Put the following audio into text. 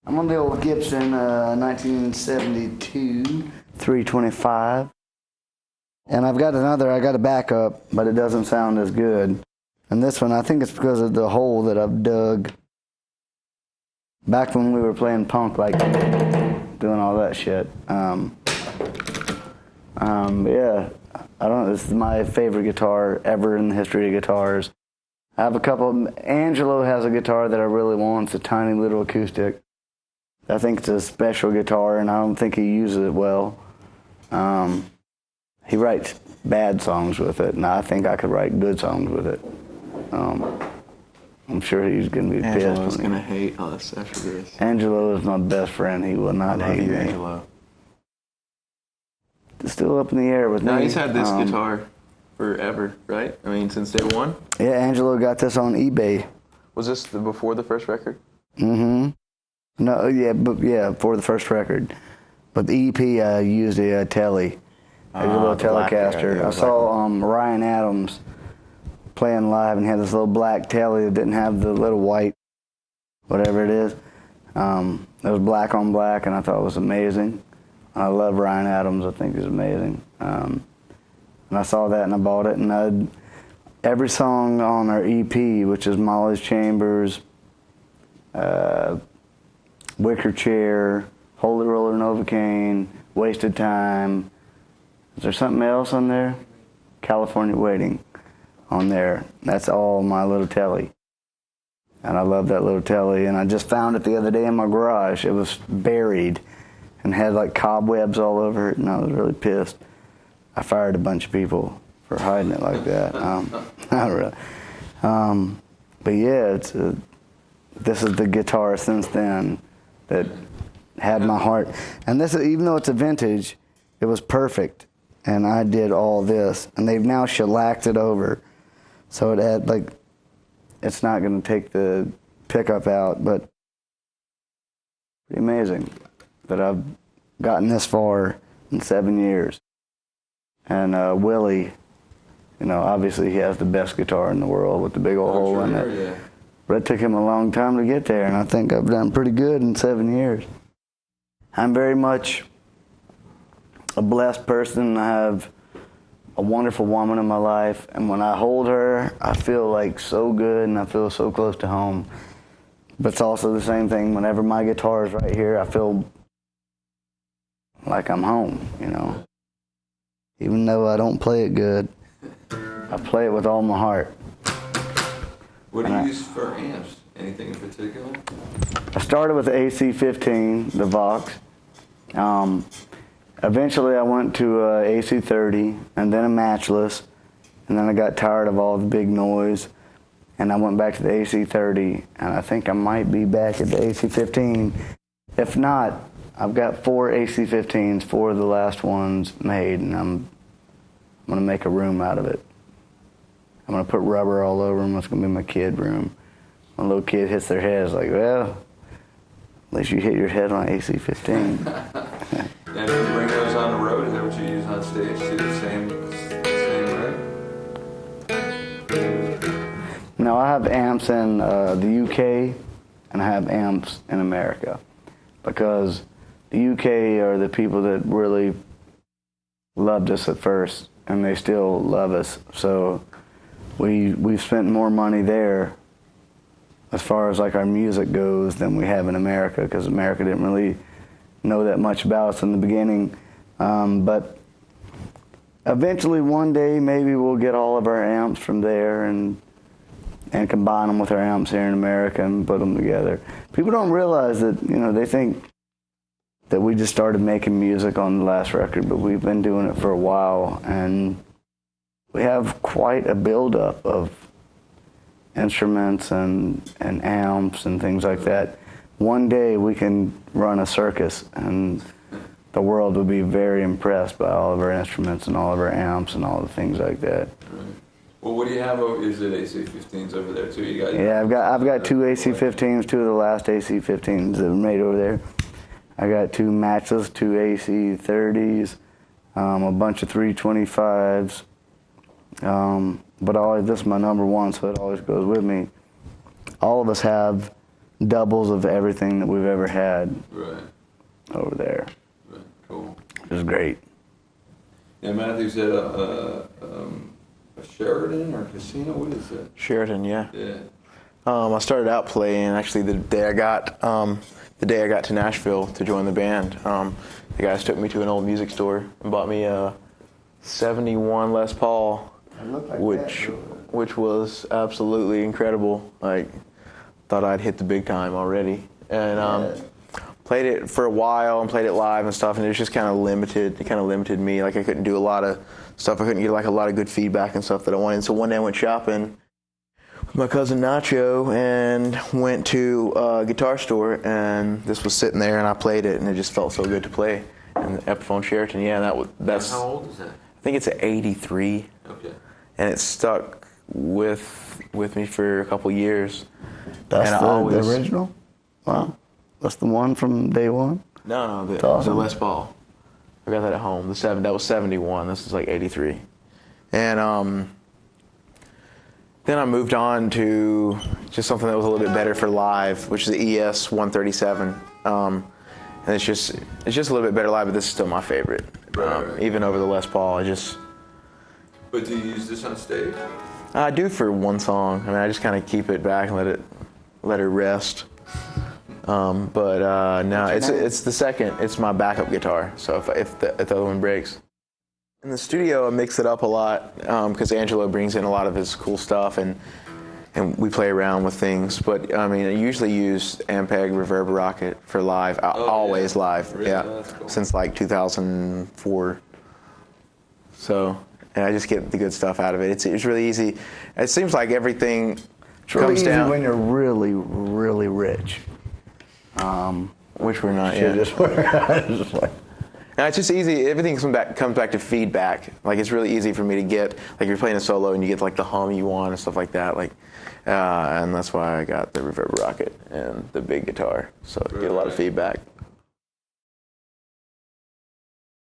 I'm on the old Gibson 1972 325. And I got a backup, but it doesn't sound as good. And this one, I think it's because of the hole that I've dug back when we were playing punk, like doing all that shit. Yeah, I don't know, this is my favorite guitar ever in the history of guitars. I have a couple, Angelo has a guitar that I really want, it's a tiny little acoustic. I think it's a special guitar, and I don't think he uses it well. He writes bad songs with it, and I think I could write good songs with it. I'm sure he's going to be pissed. Angelo's going to hate us after this. Angelo is my best friend. He will not hate me. Angelo. It's still up in the air with me. Now he's had this guitar forever, right? I mean, since day one? Yeah, Angelo got this on eBay. Was this before the first record? Mm-hmm. No, yeah, for the first record. But the EP, I used a Tele. A little Telecaster. I saw Ryan Adams playing live, and he had this little black Tele that didn't have the little white, whatever it is. It was black on black, and I thought it was amazing. I love Ryan Adams. I think he's amazing. And I saw that, and I bought it, and every song on our EP, which is Molly's Chambers, Wicker Chair, Holy Roller Novocaine, Wasted Time. Is there something else on there? California Waiting on there. That's all my little Tele. And I love that little Tele. And I just found it the other day in my garage. It was buried and had like cobwebs all over it, and I was really pissed. I fired a bunch of people for hiding it like that. Not really. But yeah, this is the guitar since then that had my heart. And this, even though it's a vintage, it was perfect. And I did all this, and they've now shellacked it over, so it had like, it's not going to take the pickup out, but pretty amazing that I've gotten this far in 7 years. And Willie, you know, obviously he has the best guitar in the world with the big old hole in it. Yeah. But it took him a long time to get there, and I think I've done pretty good in 7 years. I'm very much a blessed person. I have a wonderful woman in my life, and when I hold her, I feel like so good, and I feel so close to home. But it's also the same thing. Whenever my guitar is right here, I feel like I'm home, you know. Even though I don't play it good, I play it with all my heart. What do you use for amps? Anything in particular? I started with the AC-15, the Vox. Eventually I went to AC-30, and then a matchless, and then I got tired of all the big noise, and I went back to the AC-30, and I think I might be back at the AC-15. If not, I've got 4 AC-15s, 4 of the last ones made, and I'm going to make a room out of it. I'm going to put rubber all over them. It's going to be my kid room. When a little kid hits their head, it's like, well, at least you hit your head on AC-15. And if you bring those on the road, is that what you use on stage too? The same way? No, I have amps in the UK, and I have amps in America, because the UK are the people that really loved us at first, and they still love us. So we've spent more money there as far as like our music goes than we have in America, because America didn't really know that much about us in the beginning. But eventually one day maybe we'll get all of our amps from there and combine them with our amps here in America and put them together. People don't realize that, you know, they think that we just started making music on the last record, but we've been doing it for a while, and we have quite a buildup of instruments and amps and things like that. One day we can run a circus, and the world will be very impressed by all of our instruments and all of our amps and all the things like that. Right. Well, what do you have over? Is it AC-15s over there too? You got? Yeah, I've got 2 AC-15s, 2 of the last AC-15s that were made over there. I got 2 matchless, 2 AC-30s, a bunch of 325s. But this is my number 1, so it always goes with me. All of us have doubles of everything that we've ever had Right. over there. Right. Cool. It was great. Yeah, Matthew's at a Sheraton or casino. What is that? Sheraton, yeah. Yeah. I started out playing actually the day I got to Nashville to join the band. The guys took me to an old music store and bought me a '71 Les Paul, which was absolutely incredible. Like, thought I'd hit the big time already, and played it for a while and played it live and stuff, and it was just kind of limited. It kind of limited me. Like, I couldn't do a lot of stuff. I couldn't get like a lot of good feedback and stuff that I wanted. So one day I went shopping with my cousin Nacho and went to a guitar store, and this was sitting there, and I played it, and it just felt so good to play. And the Epiphone Sheraton, yeah, that's. How old is that? I think it's an '83. Okay. And it stuck with me for a couple years. That's and the original? Wow. That's the one from day one? No, the awesome. Les Paul. I got that at home. That was '71. This is like '83. And then I moved on to just something that was a little bit better for live, which is the ES 137. And it's just a little bit better live, but this is still my favorite. Right. Even over the Les Paul. But do you use this on stage? I do for one song. I mean, I just kind of keep it back and let it rest. But no, it's the second. It's my backup guitar. So if the other one breaks, in the studio I mix it up a lot because Angelo brings in a lot of his cool stuff and we play around with things. But I mean, I usually use Ampeg Reverb Rocket for live. Always live. Really? Yeah, That's cool. Since like 2004. So. And I just get the good stuff out of it. It's really easy. It seems like everything It's really comes easy down. when you're really, really rich. Which we're not Shit, yet. just like, No, it's just easy. Everything comes back to feedback. Like, it's really easy for me to get, like, you're playing a solo and you get like the hum you want and stuff like that. Like, and that's why I got the Reverb Rocket and the big guitar. So I get a lot of feedback.